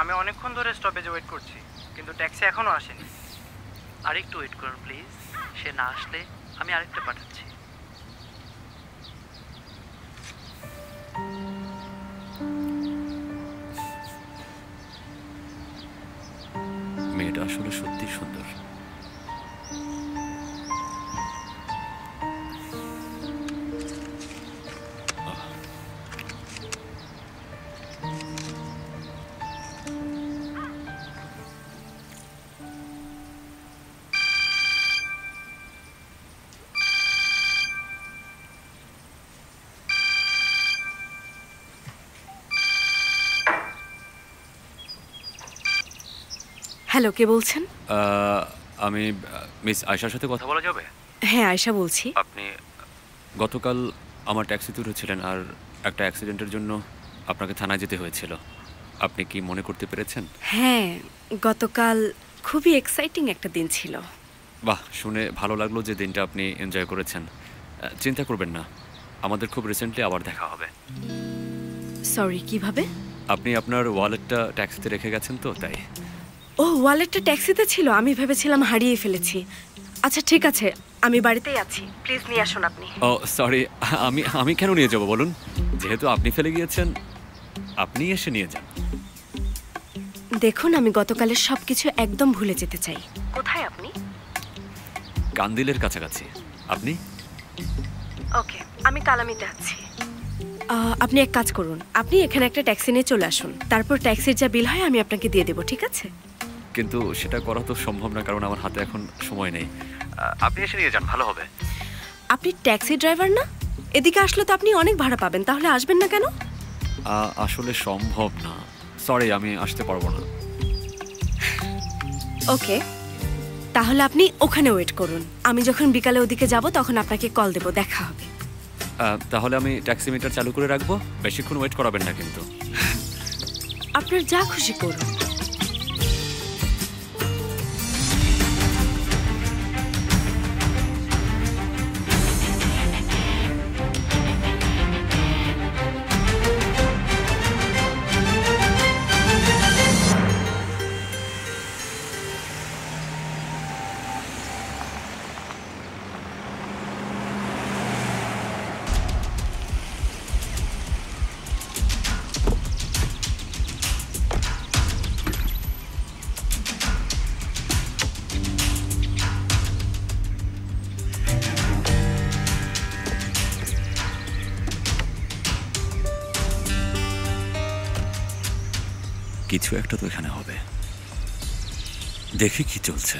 আমি অনেকক্ষণ ধরে স্টপেজে ওয়েট করছি, কিন্তু ট্যাক্সি এখনো আসেনি। আরেকটু ওয়েট করুন প্লিজ, সে না আসলে আমি আরেকটা পাঠাচ্ছি। মেয়েটা আসলে সত্যি সুন্দর। হ্যালো, কে বলছেন? আমি মিস আয়শার সাথে কথা বলা যাবে? হ্যাঁ, আয়শা বলছি। আপনি গতকাল আমার ট্যাক্সিতে উঠেছিলেন আর একটা অ্যাক্সিডেন্টের জন্য আপনাকে থানায় যেতে হয়েছিল। আপনি কি মনে করতে পেরেছেন? হ্যাঁ, গতকাল খুবই এক্সাইটিং একটা দিন ছিল। বাহ, শুনে ভালো লাগলো যে দিনটা আপনি এনজয় করেছেন। চিন্তা করবেন না, আমাদের খুব রিসেন্টলি আবার দেখা হবে। সরি, কিভাবে? আপনি আপনার ওয়ালেটটা ট্যাক্সিতে রেখে গেছেন তো, তাই। ও, ওয়ালেটটা ট্যাক্সিতে ছিল, আমি ভেবেছিলাম হারিয়ে ফেলেছি। আচ্ছা ঠিক আছে, আমি বাড়িতেই আছি, প্লিজ নিয়ে আসুন আপনি। ও সরি, আমি কেন নিয়ে যাব বলুন? যেহেতু আপনি ফেলে গিয়েছেন, আপনি এসে নিয়ে যান। দেখুন, আমি গতকালের সবকিছু একদম ভুলে যেতে চাই। কোথায় আপনি? কান্দিলের কাছাকাছি। আপনি? ওকে, আমি কালামিতে আছি। আপনি এক কাজ করুন, আপনি এখানে একটা ট্যাক্সি নিয়ে চলে আসুন, তারপর ট্যাক্সির যা বিল হয় আমি আপনাকে দিয়ে দেবো, ঠিক আছে? কিন্তু সেটা করা তো সম্ভব না, কারণ আমার হাতে এখন সময় নেই। আপনি এসে নিয়ে যান, ভালো হবে। আপনি ট্যাক্সি ড্রাইভার না? এদিকে আসলে তো আপনি অনেক ভাড়া পাবেন, তাহলে আসবেন না কেন? আসলে সম্ভব না, সরি, আমি আসতে পারবো না। ওকে, তাহলে আপনি ওখানে ওয়েট করুন, আমি যখন বিকালে ওদিকে যাব তখন আপনাকে কল দেবো, দেখা হবে। তাহলে আমি ট্যাক্সি মিটার চালু করে রাখবো, বেশিক্ষণ ওয়েট করাবেন না কিন্তু। আপনার যা খুশি করুন। কিছু একটা তো এখানে হবে, দেখি কি চলছে।